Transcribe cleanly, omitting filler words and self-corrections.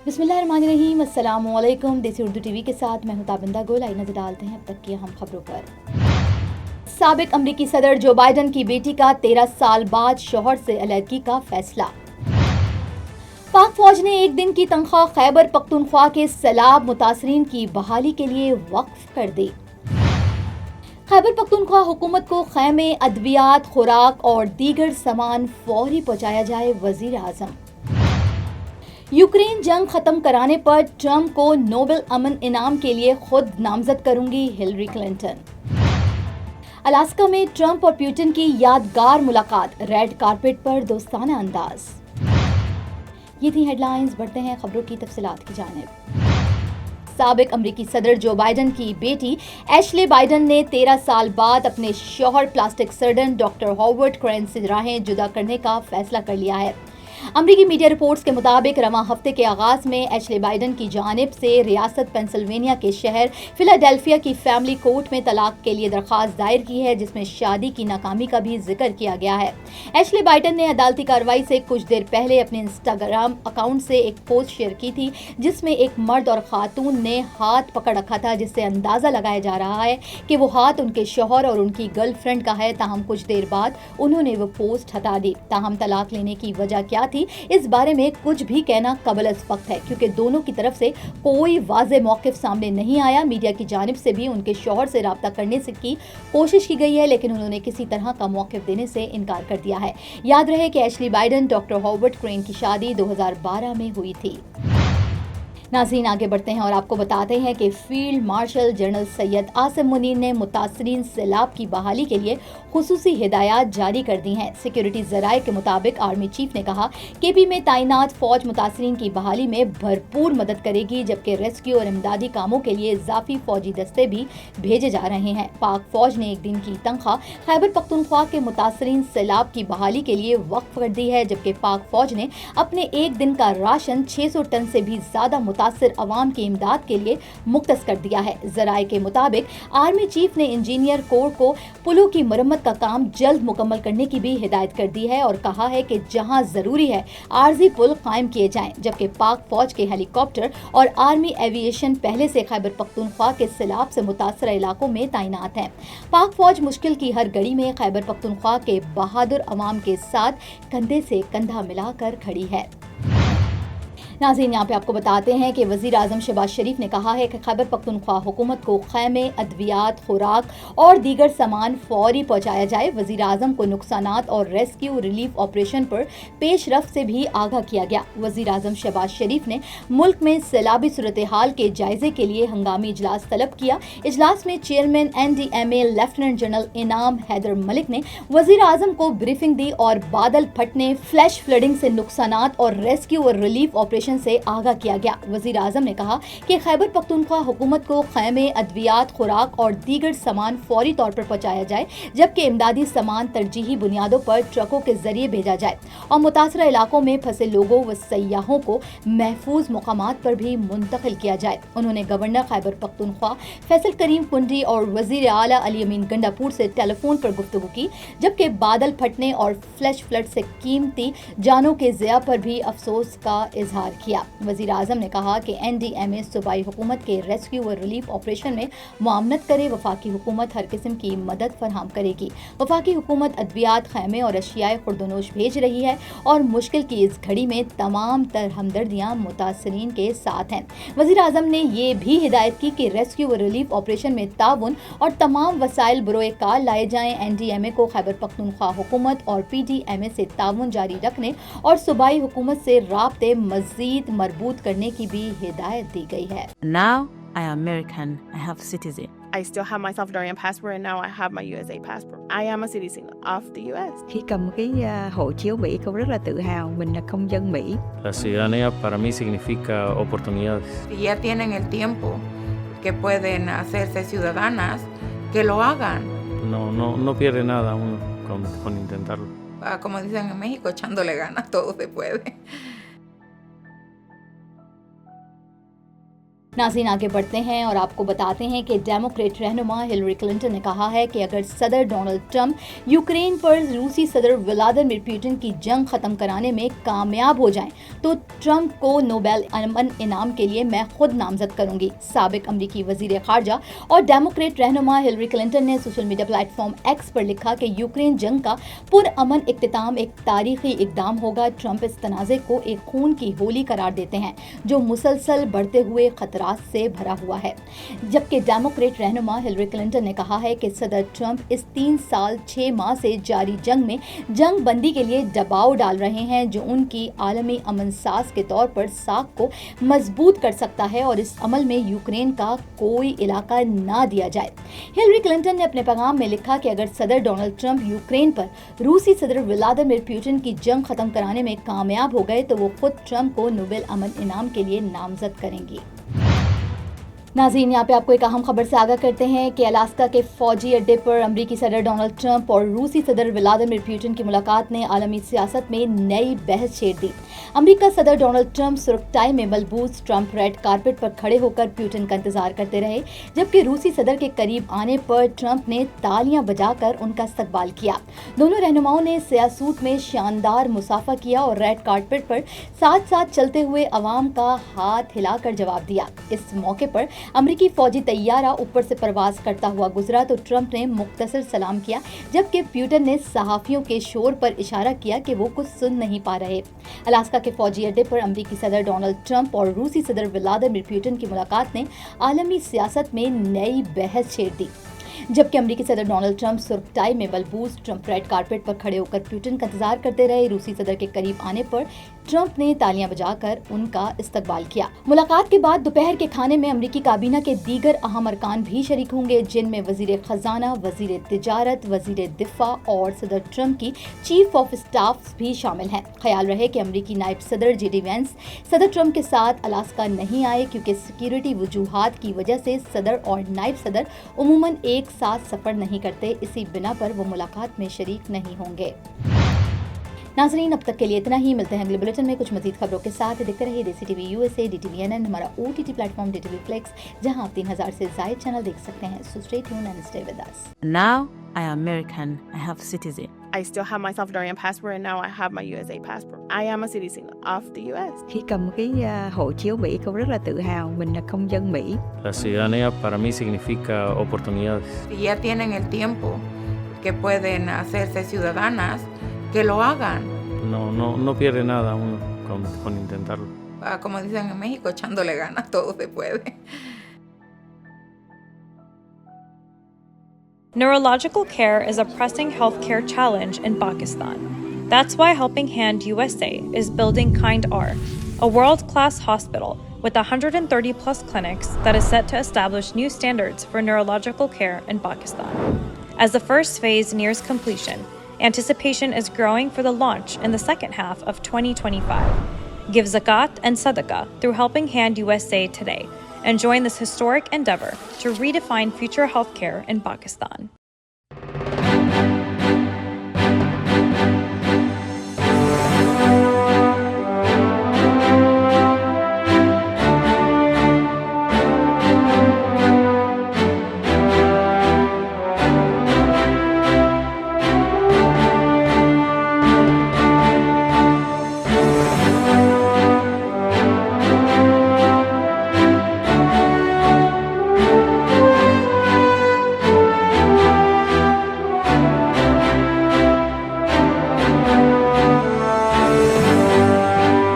बिस्मिल्लाहिर्रहमानिर्रहीम, अस्सलाम वालेकुम। देसी उर्दू टीवी के साथ मैं हूं ताबिंदा गुल। आई नजर डालते हैं अब तक की अहम खबरों पर। साबिक अमरीकी सदर जो बाइडन की बेटी का 13 साल बाद शौहर से अलहदगी का फैसला। पाक फौज ने एक दिन की तनख्वाह खैबर पख्तूनख्वा के सैलाब मुतासरीन की बहाली के लिए वक्फ कर दी। खैबर पख्तूनख्वा हुकूमत को खैमे, अद्वियात, खुराक और दीगर सामान फौरी पहुंचाया जाए, वजीर आजम। यूक्रेन जंग खत्म कराने पर ट्रंप को नोबेल अमन इनाम के लिए खुद नामजद करूंगी हिलरी क्लिंटन। अलास्का में ट्रंप और पुतिन की यादगार मुलाकात, रेड कारपेट पर दोस्ताना अंदाज। ये थी हेडलाइंस। बढ़ते हैं खबरों की तफसीलात की जानिब। साबिक अमरीकी सदर जो बाइडन की बेटी एशले बाइडन ने 13 साल बाद अपने शौहर plastic surgeon doctor Howard crane से राहें जुदा करने का फैसला कर लिया है। अमरीकी मीडिया रिपोर्ट्स के मुताबिक रवां हफ्ते के आगाज में एशले बाइडन की जानिब से रियासत पेंसिल्वेनिया के शहर फिलाडेल्फिया की फैमिली कोर्ट में तलाक के लिए दरख्वास्त दायर की है, जिसमें शादी की नाकामी का भी जिक्र किया गया है। एशले बाइडन ने अदालती कार्रवाई से कुछ देर पहले अपने इंस्टाग्राम अकाउंट से एक पोस्ट शेयर की थी, जिसमें एक मर्द और खातून ने हाथ पकड़ रखा था, जिससे अंदाजा लगाया जा रहा है कि वो हाथ उनके शौहर और उनकी गर्लफ्रेंड का है। ताहम कुछ देर बाद उन्होंने वो पोस्ट हटा दी। ताहम तलाक लेने की वजह क्या थी, इस बारे में कुछ भी कहना कबल अज़ वक्त है, क्योंकि दोनों की तरफ से कोई वाज़ेह मौक़िफ़ सामने नहीं आया। मीडिया की जानिब से भी उनके शौहर से राब्ता करने की कोशिश की गई है, लेकिन उन्होंने किसी तरह का मौक़िफ़ देने से इनकार कर दिया है। याद रहे कि Ashley Biden doctor Howard crane की शादी 2012 में हुई थी। नाज़रीन, आगे बढ़ते हैं और आपको बताते हैं कि field marshal general Syed Asim Munir ने मुतासरीन सैलाब की बहाली के लिए खुसूसी हिदायत जारी कर दी हैं। सिक्योरिटी ज़राए के मुताबिक आर्मी चीफ ने कहा केपी में तैनात फौज मुतासरीन की बहाली में भरपूर मदद करेगी, जबकि रेस्क्यू और इमदादी कामों के लिए इजाफी फौजी दस्ते भी भेजे जा रहे हैं। पाक फौज ने एक दिन की तनख्वाह खैबर पख्तूनख्वा के मुतासरीन सैलाब की बहाली के लिए वक्फ कर दी है, जबकि पाक फौज ने अपने एक दिन का राशन 600 टन से भी ज्यादा मुतासिर अवाम की इमदाद के लिए मुख्तस कर दिया है। जराए के मुताबिक आर्मी चीफ ने इंजीनियर कोर को पुलों की मरम्मत का काम जल्द मुकम्मल करने की भी हिदायत कर दी है और कहा है कि जहां जरूरी है आर्जी पुल कायम किए जाएं, जबकि पाक फौज के हेलीकॉप्टर और आर्मी एविएशन पहले से खैबर पख्तूनख्वा के सैलाब से मुतासर इलाकों में तैनात हैं। पाक फौज मुश्किल की हर घड़ी में खैबर पख्तूनख्वा के बहादुर अवाम के साथ कंधे से कंधा मिलाकर खड़ी है। नाज़रीन, यहाँ पे आपको बताते हैं कि वज़ीर आज़म शहबाज शरीफ ने कहा है कि खैबर पख्तूनख्वा हुकूमत को खैमे, अद्वियात, खुराक और दीगर सामान फौरी पहुँचाया जाए। वज़ीर आज़म को नुकसानात और रेस्क्यू रिलीफ ऑपरेशन पर पेश रफ्त से भी आगाह किया गया। वज़ीर आज़म शहबाज शरीफ ने मुल्क में सैलाबी सूरत हाल के जायजे के लिए हंगामी इजलास तलब किया। इजलास में चेयरमैन NDMA लेफ्टिनेंट जनरल इनाम हैदर मलिक ने वज़ीर आज़म को ब्रीफिंग दी और बादल फटने, फ्लैश फ्लडिंग से नुकसानात और रेस्क्यू और रिलीफ ऑपरेशन से आगाह किया गया। वज़ीर आज़म ने कहा कि खैबर पख्तूनख्वा हुकूमत को खैमे, अद्वियात, खुराक और दीगर सामान फौरी तौर पर पहुंचाया जाए, जबकि इमदादी सामान तरजीही बुनियादों पर ट्रकों के जरिए भेजा जाए और मुतासरा इलाकों में फंसे लोगों व सयाहों को महफूज मुकामात पर भी मुंतकिल किया जाए। उन्होंने गवर्नर खैबर पख्तूनख्वा फैसल करीम कुंडी और वज़ीर आला अली अमीन गंडापुर से टेलीफोन पर गुफ्तगू की, जबकि बादल फटने और फ्लैश फ्लड से कीमती जानों के ज़िया पर भी अफसोस का इजहार किया। वज़ीर आज़म ने कहा कि NDMA सूबाई हुकूमत के रेस्क्यू और रिलीफ ऑपरेशन में मुआवनत करे। वफाकी हुकूमत हर किस्म की मदद फराहम करेगी। वफाकी हुकूमत अद्वियात, खैमे और अशियाए खुर्दनोश भेज रही है और मुश्किल की इस घड़ी में तमाम तर हमदर्दियाँ मुतासरीन के साथ हैं। वज़ीर आज़म ने ये भी हिदायत की कि रेस्क्यू और रिलीफ ऑपरेशन में ताउन और तमाम वसाइल बरोए कार लाए जाएँ। NDMA को खैबर पख्तूनख्वा हुकूमत और PDMA से ताउन जारी रखने और सूबाई हुकूमत से राब्ते मज़ीद मरबूत करने की भी हिदायत दी गई है। Now I am American. I have citizen. I still have my Salvadorian passport and now I have my USA passport. I am a citizen of the US. Khi cầm cái hộ chiếu Mỹ, con rất là tự hào mình là công dân Mỹ. La ciudadanía para mí significa oportunidades. Si ya tienen el tiempo que pueden hacerse ciudadanas, que lo hagan. No pierde nada uno con intentarlo. Como dicen en México, echándole ganas, todo se puede. नाज़रीन, आगे बढ़ते हैं और आपको बताते हैं कि Democrat रहनुमा हिलरी क्लिंटन ने कहा है कि अगर सदर डोनाल्ड ट्रंप यूक्रेन पर रूसी सदर व्लादिमीर पुतिन की जंग खत्म कराने में कामयाब हो जाएं तो ट्रंप को नोबेल अमन इनाम के लिए मैं खुद नामजद करूंगी। साबिक अमरीकी वजीर खारजा और डेमोक्रेट रहनुमा हिलरी क्लिंटन ने सोशल मीडिया प्लेटफॉर्म एक्स पर लिखा कि यूक्रेन जंग का पुरअमन इख्तिताम एक तारीखी इकदाम होगा। ट्रंप इस तनाज़े को एक खून की होली करार देते हैं जो मुसलसल बढ़ते हुए खतरात से भरा हुआ है, जबकि डेमोक्रेट रहनुमा हिलरी क्लिंटन ने कहा है कि सदर ट्रंप इस 3 साल 6 माह से जारी जंग में जंग बंदी के लिए दबाव डाल रहे हैं जो उनकी आलमी अमन साज के तौर पर साख को मजबूत कर सकता है और इस अमल में यूक्रेन का कोई इलाका ना दिया जाए। हिलरी क्लिंटन ने अपने पैगाम में लिखा कि अगर सदर डोनाल्ड ट्रंप यूक्रेन पर रूसी सदर व्लादिमीर पुतिन की जंग खत्म कराने में कामयाब हो गए तो वो खुद ट्रंप को नोबेल अमन इनाम के लिए नामजद करेंगी। नाज़रीन, यहाँ पे आपको एक अहम खबर से आगाह करते हैं कि अलास्का के फौजी अड्डे पर अमरीकी सदर डोनाल्ड ट्रंप और रूसी सदर व्लादिमीर पुतिन की मुलाकात ने आलमी सियासत में नई बहस छेड़ दी। अमरीका सदर डोनाल्ड ट्रंप सुर्ख टाई में मलबूस ट्रंप रेड कारपेट पर खड़े होकर पुतिन का इंतजार करते रहे, जबकि रूसी सदर के करीब आने पर ट्रंप ने तालियां बजाकर उनका इस्तकबाल किया। दोनों रहनुमाओं ने सियासूट में शानदार मुसाफा किया और रेड कारपेट पर साथ साथ चलते हुए अवाम का हाथ हिलाकर जवाब दिया। इस मौके पर अमरीकी फौजी तैयारा ऊपर से परवाज करता हुआ गुजरा तो ट्रंप ने मुख्तसर सलाम किया, जबकि पुतिन ने सहाफियों के शोर पर इशारा किया कि वो कुछ सुन नहीं पा रहे। अलास्का के फौजी अड्डे पर अमरीकी सदर डोनाल्ड ट्रंप और रूसी सदर व्लादिमीर पुतिन की मुलाकात ने आलमी सियासत में नई बहस छेड़ दी, जबकि अमरीकी सदर डोनाल्ड ट्रंप सुर्ख टाई में मलबूस ट्रंप रेड कारपेट पर खड़े होकर पुतिन का इंतजार करते रहे। रूसी सदर के करीब आने पर ट्रंप ने तालियां बजाकर उनका इस्तकबाल किया। मुलाकात के बाद दोपहर के खाने में अमरीकी काबीना के दीगर अहम अरकान भी शरीक होंगे, जिनमें वजीर खजाना, वजीर तिजारत, वजीर दिफा और सदर ट्रंप की चीफ ऑफ स्टाफ भी शामिल हैं। ख्याल रहे कि अमरीकी नायब सदर जेडी वेंस सदर ट्रंप के साथ अलास्का नहीं आए क्योंकि सिक्योरिटी वजूहात की वजह से सदर और नायब सदर उमूमन एक साथ सफर नहीं करते। इसी बिना पर वो मुलाकात में शरीक नहीं होंगे। नाज़रीन, अब तक के लिए इतना ही। मिलते हैं अगले बुलेटिन में कुछ मज़ीद खबरों के साथ। देखते रहिए देसी टीवी USA, DTVNN, हमारा OTT प्लेटफॉर्म DTV Flex, जहां आप 3000 से ज़ायद चैनल देख सकते हैं। So stay tuned and stay with us. Now I am American. I have citizen. I still have my Salvadorian passport, and now I have my USA passport. I am a citizen of the US. Khi cầm cái hộ chiếu Mỹ, con rất là tự hào mình là công dân Mỹ. La ciudadanía para mí significa oportunidades. Si ya tienen el tiempo que pueden hacerse ciudadanas, que lo hagan. No pierde nada uno con intentarlo. Como dicen en México, echándole ganas, todo se puede. Neurological care is a pressing healthcare challenge in Pakistan. That's why Helping Hand USA is building Kind R, a world-class hospital with 130 plus clinics that is set to establish new standards for neurological care in Pakistan. As the first phase nears completion, anticipation is growing for the launch in the second half of 2025. Give zakat and sadaqah through Helping Hand USA today and join this historic endeavor to redefine future healthcare in Pakistan.